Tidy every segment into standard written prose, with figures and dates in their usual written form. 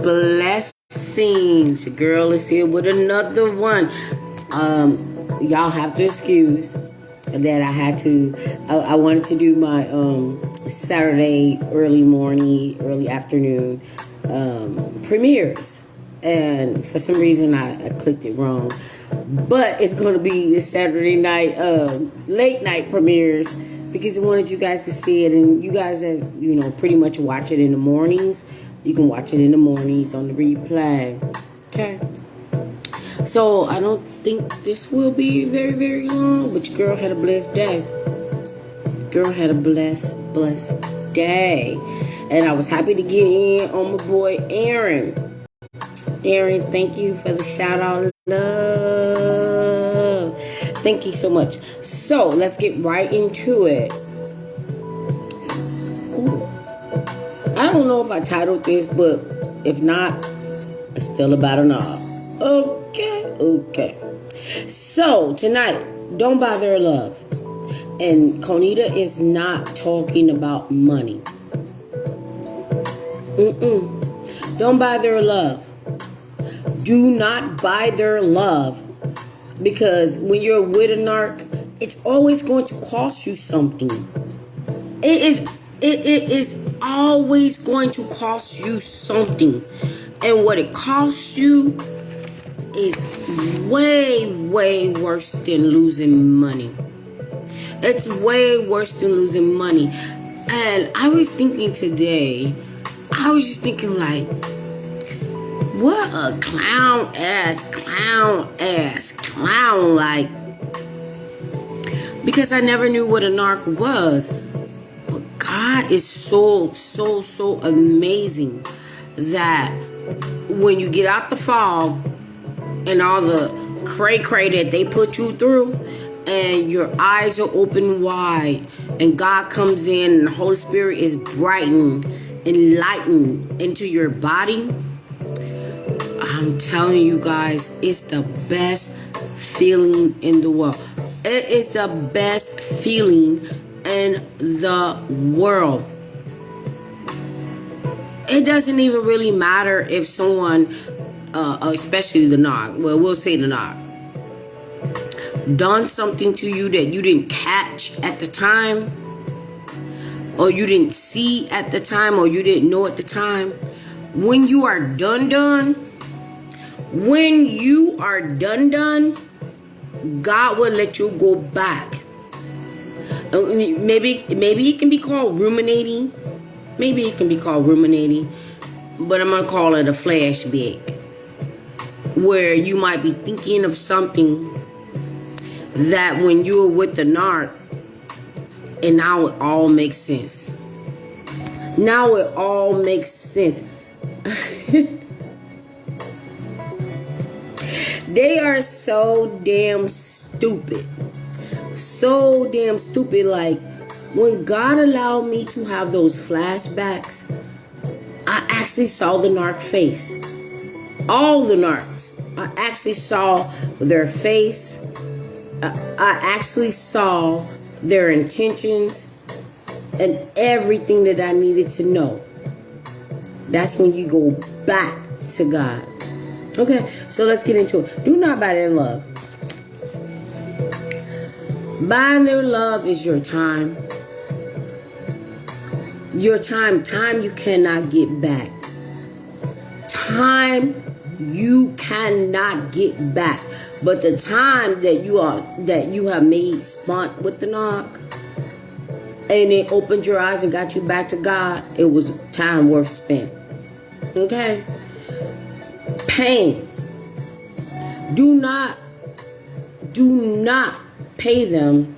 Blessings. Your girl is here with another one. Y'all have to excuse that I wanted to do my Saturday early morning, early afternoon premieres. And for some reason I clicked it wrong. But it's going to be this Saturday night, late night premieres, because I wanted you guys to see it. And you guys, as you know, pretty much watch it in the mornings. You can watch it in the mornings on the replay. Okay. So I don't think this will be very, very long. But your girl had a blessed day. Girl had a blessed day. And I was happy to get in on my boy Aaron. Aaron, thank you for the shout out. Love. Thank you so much. So let's get right into it. Ooh. I don't know if I titled this, but if not, it's still about a knob. Okay. So tonight, don't buy their love. And Conita is not talking about money. Don't buy their love. Do not buy their love, because when you're with a narc, it's always going to cost you something. It is always going to cost you something, and what it costs you is way worse than losing money. It's way worse than losing money. And I was thinking today, like, what a clown ass, like, because I never knew what a narc was. But God is so amazing that when you get out the fog and all the cray that they put you through, and your eyes are open wide, and God comes in and the Holy Spirit is brightened, enlightened into your body, I'm telling you guys, it's the best feeling in the world. It is the best feeling in the world. It doesn't even really matter if someone, especially the narc, well, we'll say the narc, done something to you that you didn't catch at the time, or you didn't see at the time, or you didn't know at the time. When you are done, God will let you go back. Maybe it can be called ruminating. But I'm gonna call it a flashback, where you might be thinking of something that when you were with the narc, and now it all makes sense. They are so damn stupid. Like, when God allowed me to have those flashbacks, I actually saw the narc face. All the narcs. I actually saw their face. I actually saw their intentions and everything that I needed to know. That's when you go back to God. Okay, so let's get into it. Do not buy their love. Buying their love is your time. Your time you cannot get back. Time you cannot get back. But the time that you have made spent with the narc, and it opened your eyes and got you back to God, it was time worth spent. Okay? Pain. Do not pay them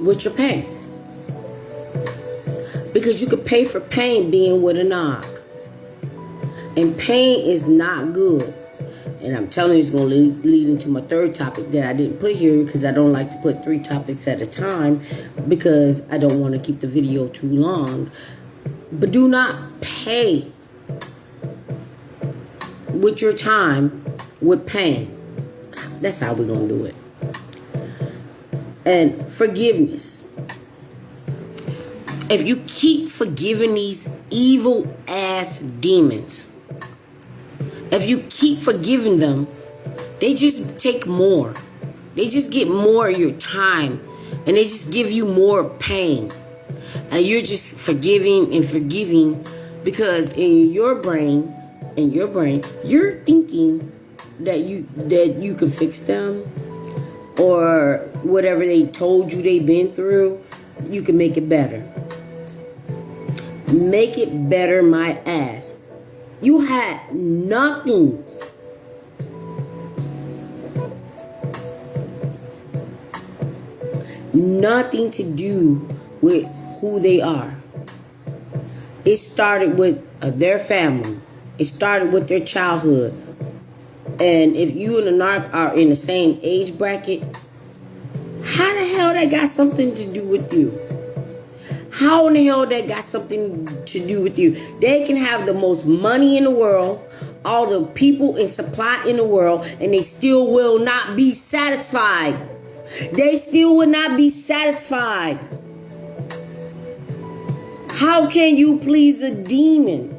with your pain. Because you could pay for pain being with a narc. And pain is not good. And I'm telling you, it's going to lead into my third topic that I didn't put here, because I don't like to put 3 topics at a time, because I don't want to keep the video too long. But do not pay with your time with pain. That's how we're going to do it. And forgiveness. If you keep forgiving these evil ass demons, If you keep forgiving them, they just take more. They just get more of your time, and they just give you more pain. And you're just forgiving and forgiving because in your brain, you're thinking that you can fix them, or whatever they told you they've been through, you can make it better. Make it better, my ass. You had nothing. Nothing to do with who they are. It started with their family. It started with their childhood. And if you and a narc are in the same age bracket, how the hell that got something to do with you? How in the hell that got something to do with you? They can have the most money in the world, all the people and supply in the world, and they still will not be satisfied. They still will not be satisfied. How can you please a demon?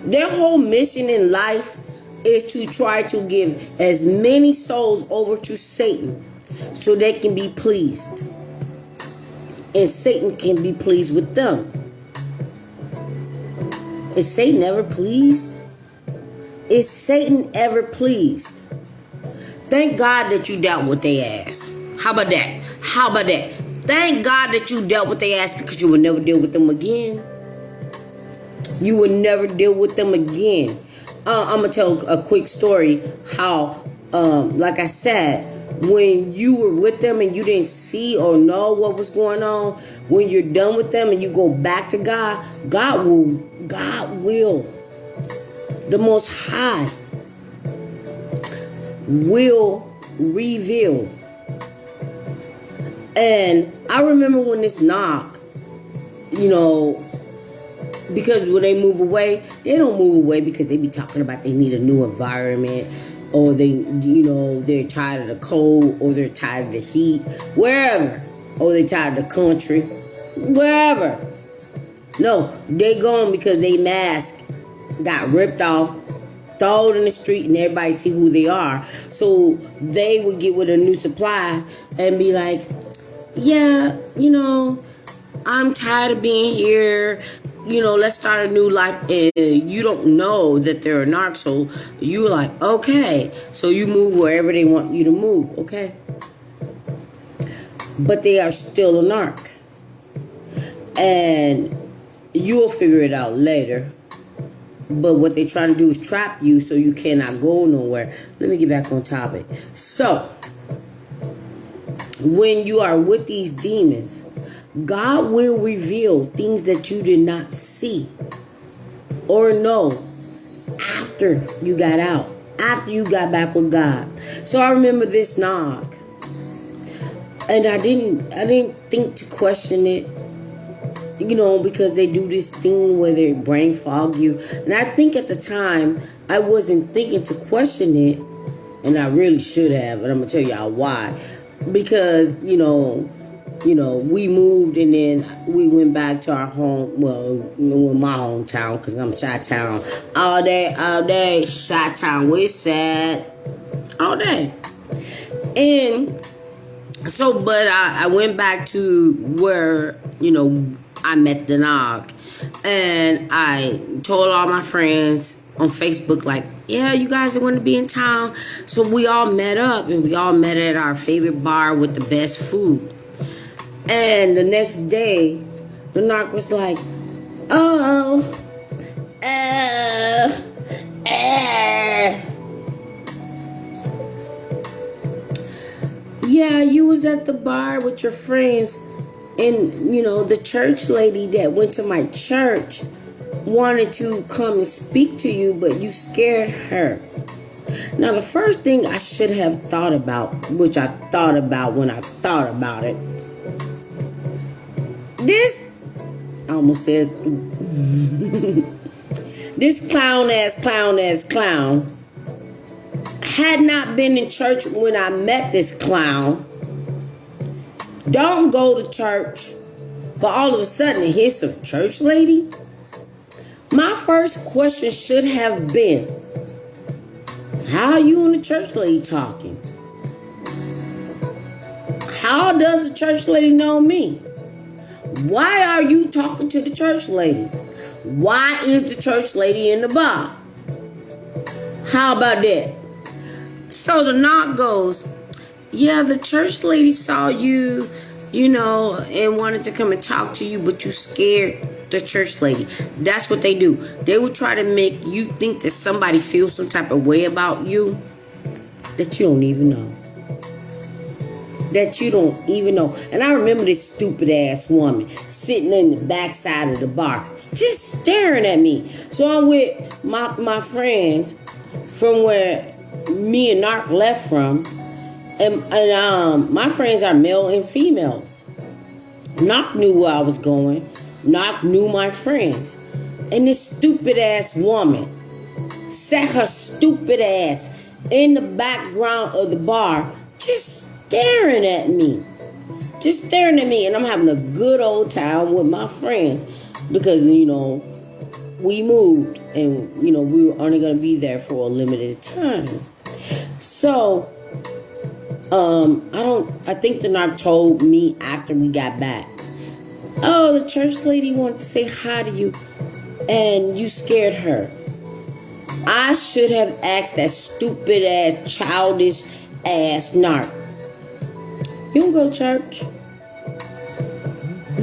Their whole mission in life is to try to give as many souls over to Satan so they can be pleased. And Satan can be pleased with them. Is Satan ever pleased? Is Satan ever pleased? Thank God that you dealt with their ass. How about that? How about that? Thank God that you dealt with their ass, because you will never deal with them again. You will never deal with them again. I'm going to tell a quick story how, like I said, when you were with them and you didn't see or know what was going on, when you're done with them and you go back to God, God will, the Most High will reveal. And I remember when this knock, because when they move away, they don't move away because they be talking about they need a new environment, or they're tired of the cold, or they're tired of the heat, wherever, or they're tired of the country, wherever. No, they gone because they mask got ripped off, thrown in the street, and everybody see who they are. So they would get with a new supply and be like, yeah, I'm tired of being here. Let's start a new life. And you don't know that they're a narc. So you're like, okay. So you move wherever they want you to move. Okay. But they are still a narc. And you'll figure it out later. But what they're trying to do is trap you so you cannot go nowhere. Let me get back on topic. So, when you are with these demons, God will reveal things that you did not see or know after you got out, after you got back with God. So I remember this knock, and I didn't think to question it, because they do this thing where they brain fog you. And I think at the time I wasn't thinking to question it, and I really should have, and I'm gonna tell y'all why. Because we moved, and then we went back to our home. Well, my hometown, because I'm Chi-Town. All day, Chi-Town. We're sad. All day. And so, but I went back to where, I met the knock. And I told all my friends on Facebook, like, yeah, you guys are going to be in town. So we all met up, and we all met at our favorite bar with the best food. And the next day, the narc was like, yeah, you was at the bar with your friends, and, the church lady that went to my church wanted to come and speak to you, but you scared her. Now, the first thing I should have thought about, which I thought about when I thought about it, I almost said, this clown had not been in church when I met this clown. Don't go to church, but all of a sudden, here's some church lady. My first question should have been, How are you and the church lady talking? How does the church lady know me? Why are you talking to the church lady? Why is the church lady in the bar? How about that? So the knock goes, yeah, the church lady saw you, and wanted to come and talk to you, but you scared the church lady. That's what they do. They will try to make you think that somebody feels some type of way about you that you don't even know. That you don't even know. And I remember this stupid ass woman sitting in the backside of the bar, just staring at me. So I'm with my friends from where me and Narc left from. And my friends are male and females. Narc knew where I was going. Narc knew my friends. And this stupid ass woman sat her stupid ass in the background of the bar, just staring at me. Just staring at me. And I'm having a good old time with my friends. Because, we moved. And, we were only going to be there for a limited time. So, I think the narc told me after we got back, oh, the church lady wanted to say hi to you and you scared her. I should have asked that stupid ass, childish ass narc, you don't go to church.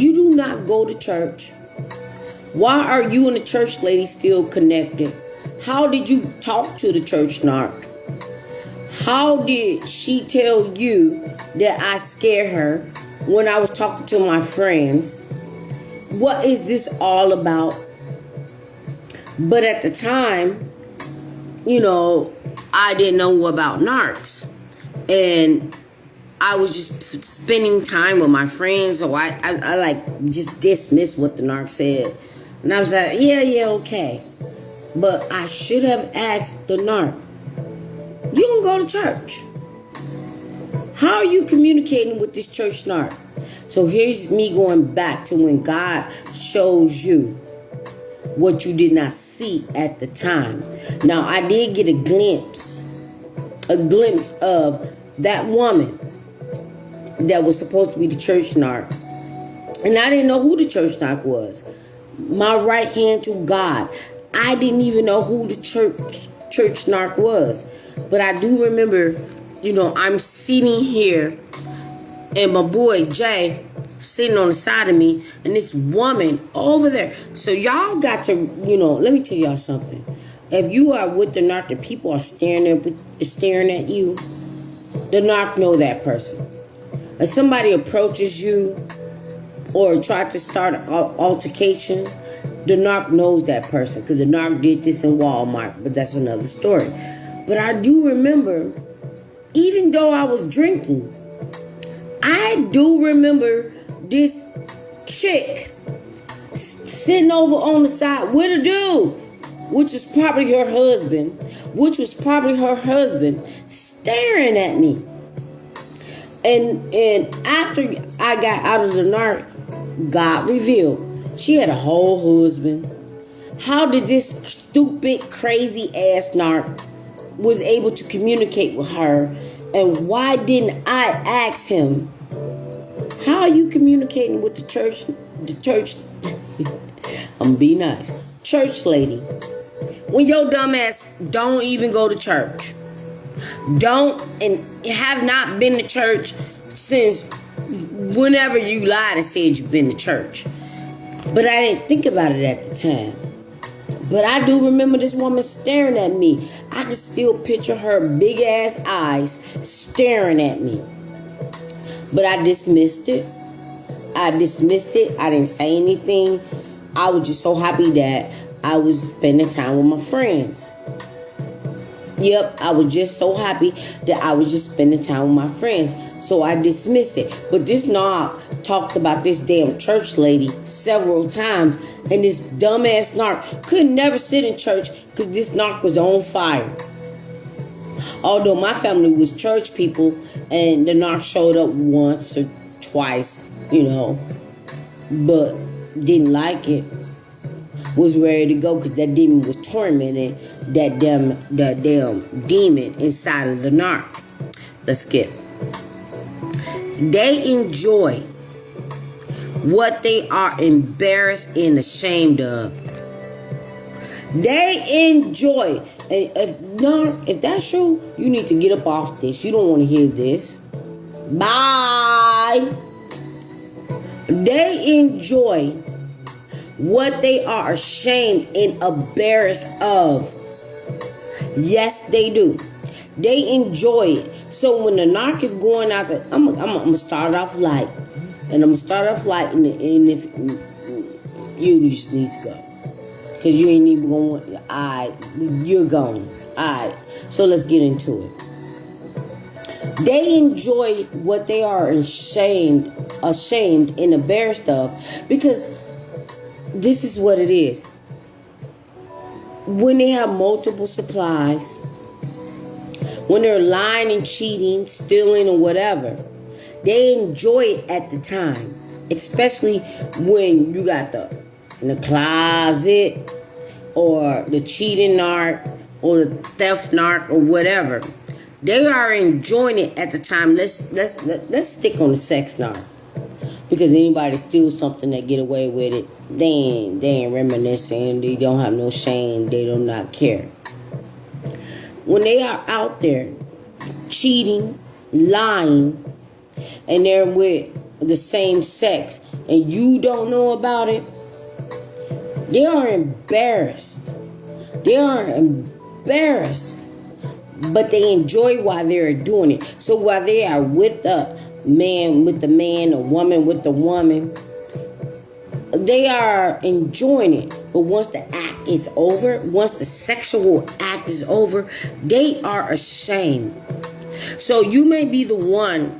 You do not go to church. Why are you and the church lady still connected? How did you talk to the church narc? How did she tell you that I scared her when I was talking to my friends? What is this all about? But at the time, I didn't know about narcs. And I was just spending time with my friends. So I just dismissed what the narc said. And I was like, yeah, okay. But I should have asked the narc, you don't go to church. How are you communicating with this church narc? So here's me going back to when God shows you what you did not see at the time. Now, I did get a glimpse of that woman that was supposed to be the church narc. And I didn't know who the church narc was. My right hand to God. I didn't even know who the church narc was. But I do remember, I'm sitting here and my boy Jay sitting on the side of me and this woman over there. So y'all got to, let me tell y'all something. If you are with the narc and people are staring at you, the narc know that person. If somebody approaches you or try to start an altercation, the narc knows that person because the narc did this in Walmart, but that's another story. But I do remember, even though I was drinking, I do remember this chick sitting over on the side with a dude, which was probably her husband, staring at me. And after I got out of the narc, God revealed she had a whole husband. How did this stupid, crazy ass narc was able to communicate with her, and why didn't I ask him, how are you communicating with the church I'm be nice, church lady, when your dumb ass don't even go to church, don't and have not been to church since whenever you lied and said you've been to church? But I didn't think about it at the time. But I do remember this woman staring at me. I could still picture her big ass eyes staring at me. But I dismissed it. I didn't say anything. I was just so happy that I was spending time with my friends. Yep, I was just so happy that I was just spending time with my friends. So I dismissed it. But this narc talked about this damn church lady several times. And this dumbass narc could never sit in church because this narc was on fire. Although my family was church people and the narc showed up once or twice, but didn't like it. was ready to go because that demon was tormenting that damn demon inside of the narc. Let's skip. They enjoy what they are embarrassed and ashamed of. They enjoy. If that's true, you need to get up off this. You don't want to hear this. Bye. They enjoy what they are ashamed and embarrassed of. Yes, they do. They enjoy it. So when the narc is going out there, I'm gonna start off light. And I'm gonna start off light, and if you just need to go. Because you ain't even going, you're gone. Alright, so let's get into it. They enjoy what they are ashamed and embarrassed of, because this is what it is. When they have multiple supplies, when they're lying and cheating, stealing or whatever, they enjoy it at the time. Especially when you got in the closet, or the cheating narc, or the theft narc, or whatever. They are enjoying it at the time. Let's stick on the sex narc, because anybody steals something, they get away with it. They ain't reminiscing. They don't have no shame. They do not care. When they are out there cheating, lying, and they're with the same sex, and you don't know about it, they are embarrassed. They are embarrassed. But they enjoy while they're doing it. So while they are with the man, a woman with the woman, they are enjoying it. But once the act is over, once the sexual act is over, they are ashamed. So you may be the one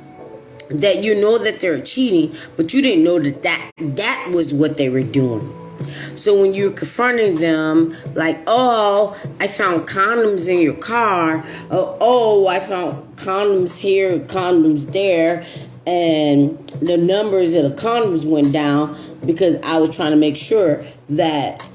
that you know that they're cheating, but you didn't know that was what they were doing. So when you're confronting them, like, oh, I found condoms in your car. Oh, I found condoms here, condoms there. And the numbers of the condoms went down because I was trying to make sure that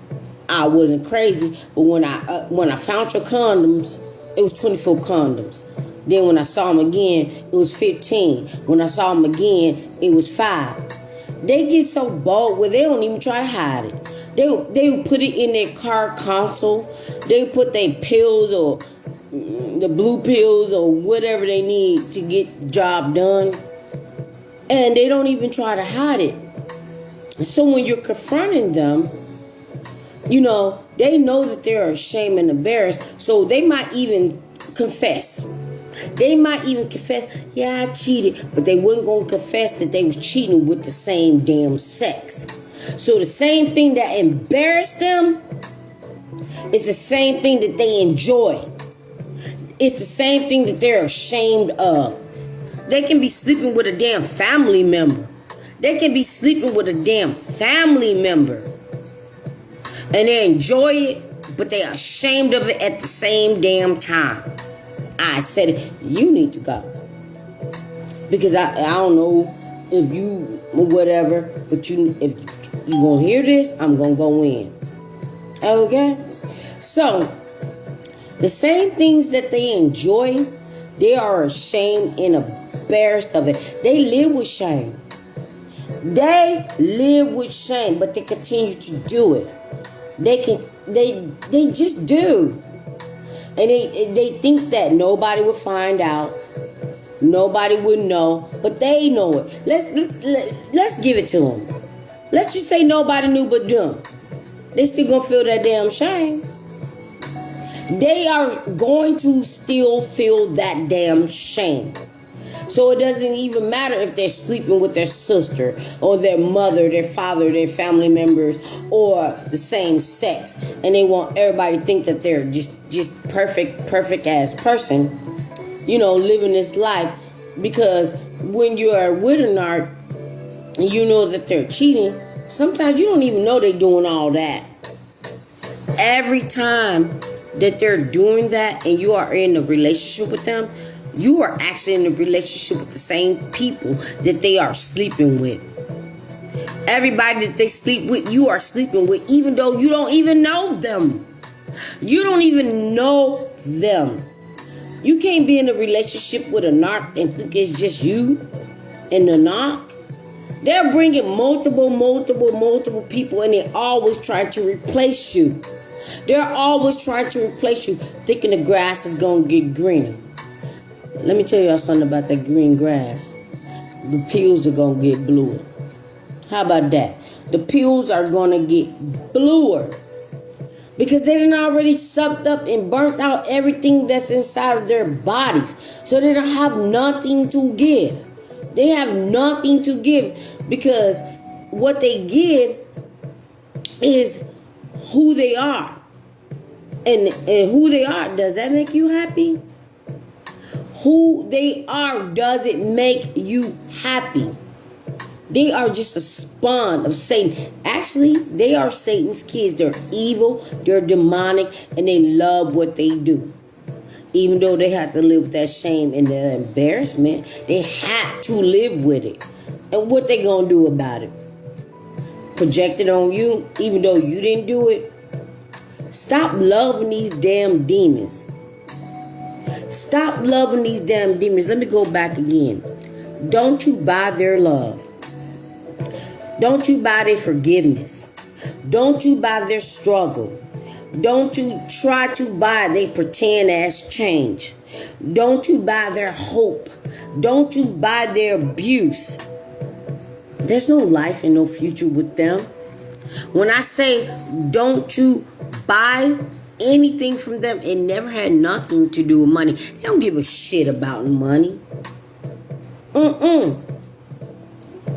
I wasn't crazy. But when I found your condoms, it was 24 condoms. Then when I saw them again, it was 15. When I saw them again, it was 5. They get so bold where they don't even try to hide it. They would put it in their car console. They would put their pills or the blue pills or whatever they need to get the job done. And they don't even try to hide it. So when you're confronting them, you know, they know that they're ashamed and embarrassed. So they might even confess. They might even confess, yeah, I cheated. But they weren't going to confess that they was cheating with the same damn sex. So the same thing that embarrassed them is the same thing that they enjoy. It's the same thing that they're ashamed of. They can be sleeping with a damn family member. They can be sleeping with a damn family member. And they enjoy it, but they are ashamed of it at the same damn time. I said it, you need to go. Because I don't know if you whatever, but if you gonna hear this, I'm gonna go in. Okay? So, the same things that they enjoy, they are ashamed and embarrassed of it. They live with shame. They live with shame, but they continue to do it. They just do. And they think that nobody would find out. Nobody would know. But they know it. Let's give it to them. Let's just say nobody knew but them. They still gonna feel that damn shame. They are going to still feel that damn shame. So it doesn't even matter if they're sleeping with their sister or their mother, their father, their family members, or the same sex. And they want everybody to think that they're just perfect ass person, you know, living this life. Because when you are with a narc and you know that they're cheating, sometimes you don't even know they're doing all that. Every time that they're doing that and you are in a relationship with them, you are actually in a relationship with the same people that they are sleeping with. Everybody that they sleep with, you are sleeping with, even though you don't even know them. You don't even know them. You can't be in a relationship with a narc and think it's just you and the narc. They're bringing multiple people, and they always try to replace you. They're always trying to replace you, thinking the grass is going to get greener. Let me tell y'all something about that green grass. The pills are going to get bluer. How about that? The pills are going to get bluer. Because they done already sucked up and burnt out everything that's inside of their bodies. So they don't have nothing to give. They have nothing to give. Because what they give is who they are. And who they are, does that make you happy? Who they are, does it make you happy? They are just a spawn of Satan. Actually, they are Satan's kids. They're evil, they're demonic, and they love what they do. Even though they have to live with that shame and the embarrassment, they have to live with it. And what they gonna do about it? Project it on you, even though you didn't do it? Stop loving these damn demons. Stop loving these damn demons. Let me go back again. Don't you buy their love. Don't you buy their forgiveness. Don't you buy their struggle. Don't you try to buy their pretend ass change. Don't you buy their hope. Don't you buy their abuse. There's no life and no future with them. When I say don't you buy anything from them, it never had nothing to do with money. They don't give a shit about money.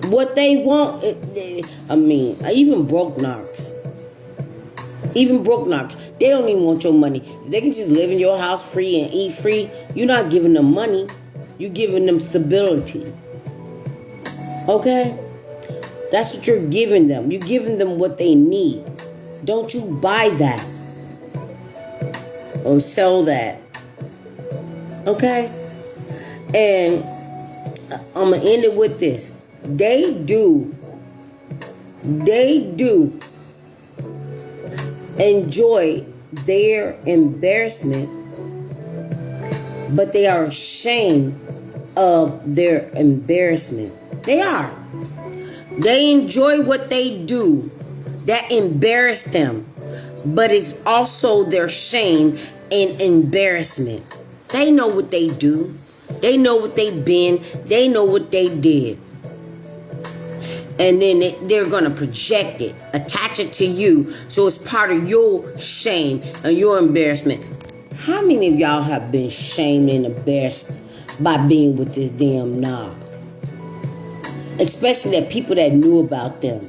What they want, even broke narcs. Even broke narcs, they don't even want your money. If they can just live in your house free and eat free, you're not giving them money. You're giving them stability. Okay? That's what you're giving them. You're giving them what they need. Don't you buy that. Or sell that. Okay? And I'm going to end it with this. They do enjoy their embarrassment, but they are ashamed of their embarrassment. They are. They enjoy what they do that embarrass them, but it's also their shame and embarrassment. They know what they do. They know what they've been. They know what they did. And then they're going to project it, attach it to you, so it's part of your shame and your embarrassment. How many of y'all have been shamed and embarrassed by being with this damn knob? Especially that people that knew about them.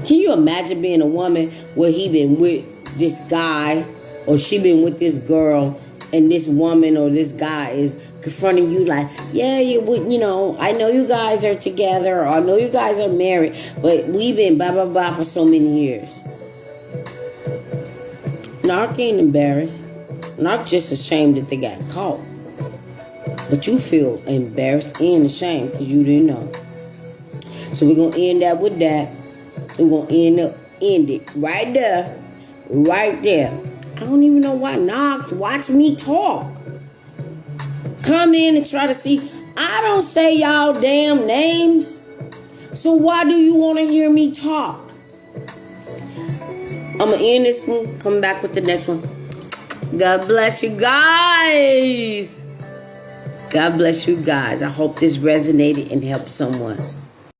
Can you imagine being a woman where he been with this guy or she been with this girl, and this woman or this guy is confronting you like, yeah, I know you guys are together, or I know you guys are married, but we've been blah, blah, blah for so many years. Narc ain't embarrassed. Narc just ashamed that they got caught. But you feel embarrassed and ashamed because you didn't know. So we're going to end that with that. We're going to end it right there. Right there. I don't even know why Knox watch me talk. Come in and try to see. I don't say y'all damn names. So why do you want to hear me talk? I'm going to end this one. Come back with the next one. God bless you guys. God bless you guys. I hope this resonated and helped someone.